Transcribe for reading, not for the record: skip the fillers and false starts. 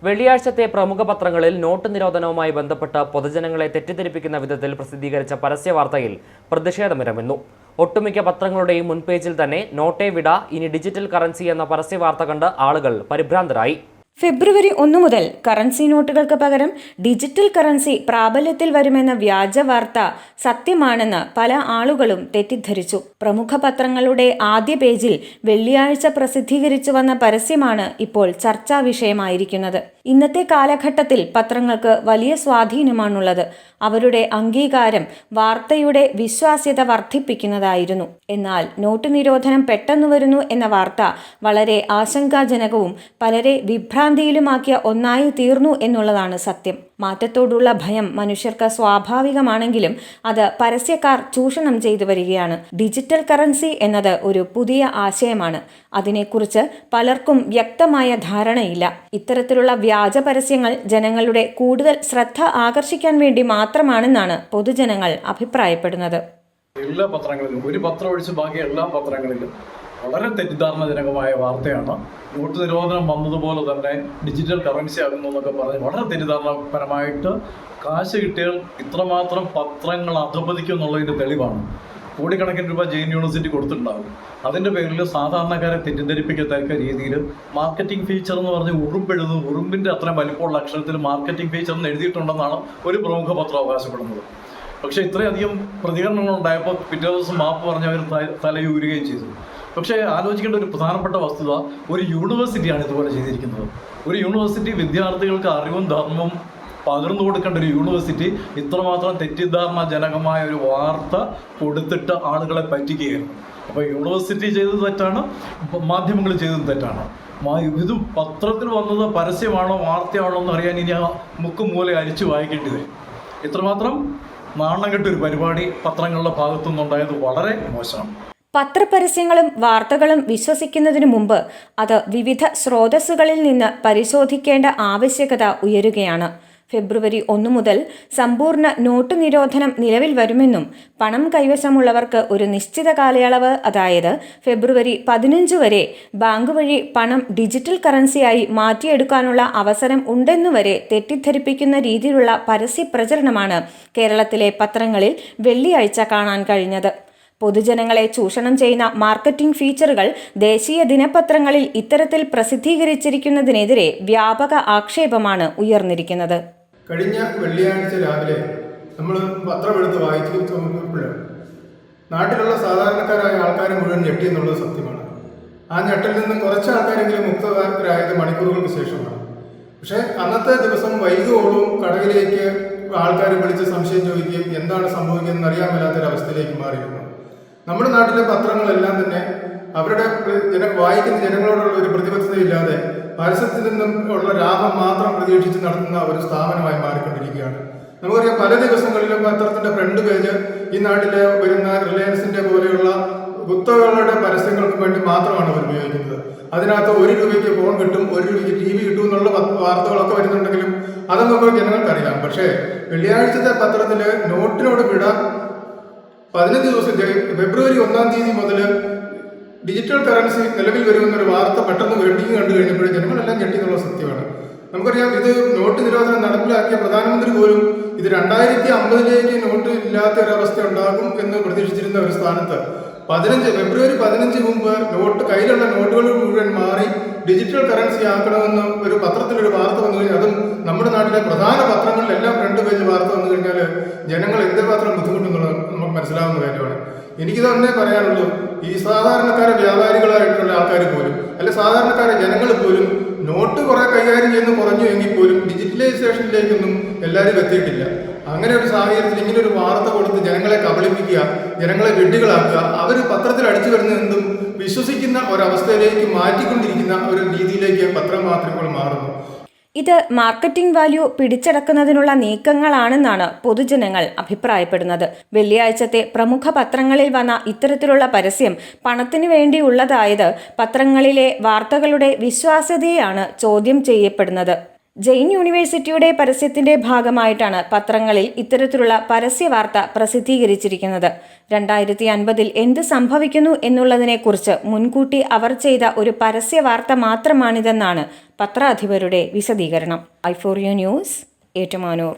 വെള്ളിയാഴ്ചത്തെ പ്രമുഖ പത്രങ്ങളിൽ നോട്ട് നിരോധനവുമായി ബന്ധപ്പെട്ട് പൊതുജനങ്ങളെ തെറ്റിദ്ധരിപ്പിക്കുന്ന വിധത്തിൽ പ്രസിദ്ധീകരിച്ച പരസ്യവാർത്തയിൽ പ്രതിഷേധമിരമിന്നു. ഒട്ടുമിക്ക പത്രങ്ങളുടെയും മുൻപേജിൽ തന്നെ നോട്ടേ വിട, ഇനി ഡിജിറ്റൽ കറൻസി എന്ന പരസ്യവാർത്ത കണ്ട് ആളുകൾ പരിഭ്രാന്തരായി. ഫെബ്രുവരി 1 മുതൽ കറൻസി നോട്ടുകൾക്ക് പകരം ഡിജിറ്റൽ കറൻസി പ്രാബല്യത്തിൽ വരുമെന്ന വ്യാജ വാർത്ത സത്യമാണെന്ന് പല ആളുകളും തെറ്റിദ്ധരിച്ചു. പ്രമുഖ പത്രങ്ങളുടെ ആദ്യ പേജിൽ വെള്ളിയാഴ്ച പ്രസിദ്ധീകരിച്ചു വന്ന പരസ്യമാണ് ഇപ്പോൾ ചർച്ചാ വിഷയമായിരിക്കുന്നത്. ഇന്നത്തെ കാലഘട്ടത്തിൽ പത്രങ്ങൾക്ക് വലിയ സ്വാധീനമാണുള്ളത്. അവരുടെ അംഗീകാരം വാർത്തയുടെ വിശ്വാസ്യത വർദ്ധിപ്പിക്കുന്നതായിരുന്നു. എന്നാൽ നോട്ട് നിരോധനം പെട്ടെന്ന് വരുന്നു എന്ന വാർത്ത വളരെ ആശങ്കാജനകവും പലരെ വിഭ്രാന്തിയിലുമാക്കിയ ഒന്നായി തീർന്നു എന്നുള്ളതാണ് സത്യം. മാറ്റത്തോടുള്ള ഭയം മനുഷ്യർക്ക് സ്വാഭാവികമാണെങ്കിലും അത് പരസ്യക്കാർ ചൂഷണം ചെയ്തു വരികയാണ്. ഡിജിറ്റൽ കറൻസി എന്നത് ഒരു പുതിയ ആശയമാണ്. അതിനെക്കുറിച്ച് പലർക്കും വ്യക്തമായ ധാരണയില്ല. ഇത്തരത്തിലുള്ള വ്യാജ പരസ്യങ്ങൾ ജനങ്ങളുടെ കൂടുതൽ ശ്രദ്ധ ആകർഷിക്കാൻ വേണ്ടി മാത്രമാണെന്നാണ് പൊതുജനങ്ങൾ അഭിപ്രായപ്പെടുന്നത്. എല്ലാ പത്രങ്ങളിലും, ഒരു പത്രം ഒഴിച്ച് ബാക്കി എല്ലാ പത്രങ്ങളിലും വളരെ തെറ്റിദ്ധാരണജനകമായ വാർത്തയാണ്. നോട്ട് നിരോധനം വന്നതുപോലെ തന്നെ ഡിജിറ്റൽ കറൻസി ആകുന്നു എന്നൊക്കെ പറഞ്ഞ് വളരെ തെറ്റിദ്ധാരണപരമായിട്ട് കാശ് കിട്ടിയാൽ ഇത്രമാത്രം പത്രങ്ങൾ അധപതിക്കും എന്നുള്ളതിൻ്റെ തെളിവാണ്. കോടിക്കണക്കിന് രൂപ ജെയിൻ യൂണിവേഴ്സിറ്റി കൊടുത്തിട്ടുണ്ടാകും. അതിൻ്റെ പേരിൽ സാധാരണക്കാരെ തെറ്റിദ്ധരിപ്പിക്കത്തക്ക രീതിയിൽ മാർക്കറ്റിംഗ് ഫീച്ചർ എന്ന് പറഞ്ഞ് ഉറുമ്പെഴുതുന്നു. ഉറുമ്പിൻ്റെ അത്രയും വലിപ്പമുള്ള അക്ഷരത്തിൽ മാർക്കറ്റിംഗ് ഫീച്ചർ എന്ന് എഴുതിയിട്ടുണ്ടെന്നാണ് ഒരു പ്രമുഖ പത്രം അവകാശപ്പെടുന്നത്. പക്ഷേ ഇത്രയധികം പ്രതികരണങ്ങൾ ഉണ്ടായപ്പോൾ പിറ്റേ ദിവസം മാപ്പ് പറഞ്ഞ് അവർ തലയൂരുകയും ചെയ്തു. പക്ഷേ ആലോചിക്കേണ്ട ഒരു പ്രധാനപ്പെട്ട വസ്തുത, ഒരു യൂണിവേഴ്സിറ്റിയാണ് ഇതുപോലെ ചെയ്തിരിക്കുന്നത്. ഒരു യൂണിവേഴ്സിറ്റി വിദ്യാർത്ഥികൾക്ക് അറിവും ധർമ്മവും പകർന്നു കൊടുക്കേണ്ട ഒരു യൂണിവേഴ്സിറ്റി ഇത്രമാത്രം തെറ്റിദ്ധാരണജനകമായ ഒരു വാർത്ത കൊടുത്തിട്ട് ആളുകളെ പറ്റിക്കുകയായിരുന്നു. അപ്പോൾ യൂണിവേഴ്സിറ്റി ചെയ്തത് തെറ്റാണ്, മാധ്യമങ്ങൾ ചെയ്തത് തെറ്റാണ്. ഇത് പത്രത്തിൽ വന്നത് പരസ്യമാണോ വാർത്തയാണോ എന്ന് അറിയാൻ ഇനി ആ മുക്കും മൂല അരിച്ചു വായിക്കേണ്ടി വരും. ഇത്രമാത്രം നാണം കെട്ടൊരു പരിപാടി പത്രങ്ങളുടെ ഭാഗത്തുനിന്നുണ്ടായത് വളരെ മോശമാണ്. പത്രപരസ്യങ്ങളും വാർത്തകളും വിശ്വസിക്കുന്നതിനു മുമ്പ് അത് വിവിധ സ്രോതസ്സുകളിൽ നിന്ന് പരിശോധിക്കേണ്ട ആവശ്യകത ഉയരുകയാണ്. ഫെബ്രുവരി 1 മുതൽ സമ്പൂർണ്ണ നോട്ട് നിരോധനം നിലവിൽ വരുമെന്നും പണം കൈവശമുള്ളവർക്ക് ഒരു നിശ്ചിത കാലയളവ്, അതായത് ഫെബ്രുവരി 15 വരെ ബാങ്ക് വഴി പണം ഡിജിറ്റൽ കറൻസിയായി മാറ്റിയെടുക്കാനുള്ള അവസരം ഉണ്ടെന്നുവരെ തെറ്റിദ്ധരിപ്പിക്കുന്ന രീതിയിലുള്ള പരസ്യ പ്രചരണമാണ് കേരളത്തിലെ പത്രങ്ങളിൽ വെള്ളിയാഴ്ച കാണാൻ കഴിഞ്ഞത്. പൊതുജനങ്ങളെ ചൂഷണം ചെയ്യുന്ന മാർക്കറ്റിംഗ് ഫീച്ചറുകൾ ദേശീയ ദിനപത്രങ്ങളിൽ ഇത്തരത്തിൽ പ്രസിദ്ധീകരിച്ചിരിക്കുന്നതിനെതിരെ വ്യാപക ആക്ഷേപമാണ് ഉയർന്നിരിക്കുന്നത്. കഴിഞ്ഞ വെള്ളിയാഴ്ച രാവിലെ നമ്മൾ പത്രമെടുത്ത് വായിച്ചു നോക്കുമ്പോഴാണ് നാട്ടിലുള്ള സാധാരണക്കാരായ ആൾക്കാർ മുഴുവൻ ഞെട്ടി എന്നുള്ളത് സത്യമാണ്. ആ ഞെട്ടിൽ നിന്നും കുറച്ച് ആൾക്കാരെങ്കിലും മുക്തരായത് മണിക്കൂറുകൾക്ക് ശേഷമാണ്. പക്ഷേ അന്നത്തെ ദിവസം വൈകുവോളും കടയിലേക്ക് ആൾക്കാർ വിളിച്ച് സംശയം ചോദിക്കുകയും എന്താണ് സംഭവിക്കുന്നതെന്ന് അറിയാൻ മേലാത്തൊരവസ്ഥയിലേക്ക് മാറിയിരുന്നു. നമ്മുടെ നാട്ടിലെ പത്രങ്ങളെല്ലാം തന്നെ അവരുടെ വായിക്കുന്ന ജനങ്ങളോടുള്ള ഒരു പ്രതിബദ്ധതയില്ലാതെ പരസ്യത്തിൽ നിന്നും ഉള്ള ലാഭം മാത്രം പ്രതീക്ഷിച്ച് നടത്തുന്ന ഒരു സ്ഥാപനമായി മാറിക്കൊണ്ടിരിക്കുകയാണ്. നമുക്കറിയാം, പല ദിവസങ്ങളിലും പത്രത്തിന്റെ ഫ്രണ്ട് പേജ് ഈ നാട്ടിലെ വരുന്ന റിലയൻസിന്റെ പോലെയുള്ള കുത്തകളുടെ പരസ്യങ്ങൾക്ക് വേണ്ടി മാത്രമാണ് അവർ ഉപയോഗിക്കുന്നത്. അതിനകത്ത് 1 രൂപയ്ക്ക് ഫോൺ കിട്ടും, 1 രൂപയ്ക്ക് TV കിട്ടും എന്നുള്ള വാർത്തകളൊക്കെ വരുന്നുണ്ടെങ്കിലും അതൊന്നും ജനങ്ങൾക്കറിയാം. പക്ഷേ വെള്ളിയാഴ്ചത്തെ പത്രത്തില് നോട്ടിനോട് വിട 15 ദിവസം ഫെബ്രുവരി 1 തീയതി മുതൽ ഡിജിറ്റൽ കറൻസി നിലവിൽ വരുമെന്നൊരു വാർത്ത പെട്ടെന്ന് വെഡിങ് കണ്ടു കഴിഞ്ഞപ്പോൾ ജനങ്ങളെല്ലാം ഞെട്ടി എന്നുള്ള സത്യമാണ്. നമുക്കറിയാം, ഇത് നോട്ട് നിരോധനം നടപ്പിലാക്കിയ പ്രധാനമന്ത്രി പോലും ഇത് 2050 നോട്ട് ഇല്ലാത്ത ഒരവസ്ഥ ഉണ്ടാകും എന്ന് പ്രതീക്ഷിച്ചിരുന്ന ഒരു സ്ഥാനത്ത് ഫെബ്രുവരി 15 മുമ്പ് കയ്യിലുള്ള നോട്ടുകൾ മുഴുവൻ മാറി ഡിജിറ്റൽ കറൻസി ആക്കണമെന്ന് ഒരു പത്രത്തിലൊരു വാർത്ത വന്നു കഴിഞ്ഞാൽ, അതും നമ്മുടെ നാട്ടിലെ പ്രധാന പത്രങ്ങളിലെല്ലാം ഫ്രണ്ട് പേജ് വാർത്ത വന്നു കഴിഞ്ഞാൽ ജനങ്ങൾ എന്തുമാത്രം ബുദ്ധിമുട്ടുന്നുള്ളത് നമുക്ക് മനസ്സിലാവുന്ന കാര്യമാണ്. എനിക്ക് തന്നെ പറയാനുള്ളൂ, ഈ സാധാരണക്കാരെ വ്യാപാരികളായിട്ടുള്ള ആൾക്കാർ പോലും, അല്ലെ സാധാരണക്കാരെ ജനങ്ങൾ പോലും നോട്ട് കുറെ കൈകാര്യം ചെയ്യുന്ന കുറഞ്ഞു എങ്കിൽ പോലും ഡിജിറ്റലൈസേഷനിലേക്കൊന്നും എല്ലാവരും എത്തിയിട്ടില്ല. അങ്ങനെ ഒരു സാഹചര്യത്തിൽ ഇങ്ങനെ ഒരു വാർത്ത കൊടുത്ത് ജനങ്ങളെ കബളിപ്പിക്കുക, ജനങ്ങളെ വെഡ്ഡികളാക്കുക, അവർ പത്രത്തിൽ അടിച്ചു വരുന്നതെന്തും വിശ്വസിക്കുന്ന ഒരവസ്ഥയിലേക്ക് മാറ്റിക്കൊണ്ടിരിക്കുന്ന ഒരു രീതിയിലേക്ക് പത്രമാധ്യമങ്ങൾ മാറുന്നു. ഇത് മാർക്കറ്റിംഗ് വാല്യൂ പിടിച്ചടക്കുന്നതിനുള്ള നീക്കങ്ങളാണെന്നാണ് പൊതുജനങ്ങൾ അഭിപ്രായപ്പെടുന്നത്. വെള്ളിയാഴ്ചത്തെ പ്രമുഖ പത്രങ്ങളിൽ വന്ന ഇത്തരത്തിലുള്ള പരസ്യം പണത്തിന് വേണ്ടിയുള്ളതായത് പത്രങ്ങളിലെ വാർത്തകളുടെ വിശ്വാസ്യതയാണ് ചോദ്യം ചെയ്യപ്പെടുന്നത്. ജെയിൻ യൂണിവേഴ്സിറ്റിയുടെ പരസ്യത്തിന്റെ ഭാഗമായിട്ടാണ് പത്രങ്ങളിൽ ഇത്തരത്തിലുള്ള പരസ്യവാർത്ത പ്രസിദ്ധീകരിച്ചിരിക്കുന്നത്. 2050 എന്ത് സംഭവിക്കുന്നു എന്നുള്ളതിനെക്കുറിച്ച് മുൻകൂട്ടി അവർ ചെയ്ത ഒരു പരസ്യവാർത്ത മാത്രമാണിതെന്നാണ് പത്രാധിപരുടെ വിശദീകരണം. i4u news, Ettumanoor.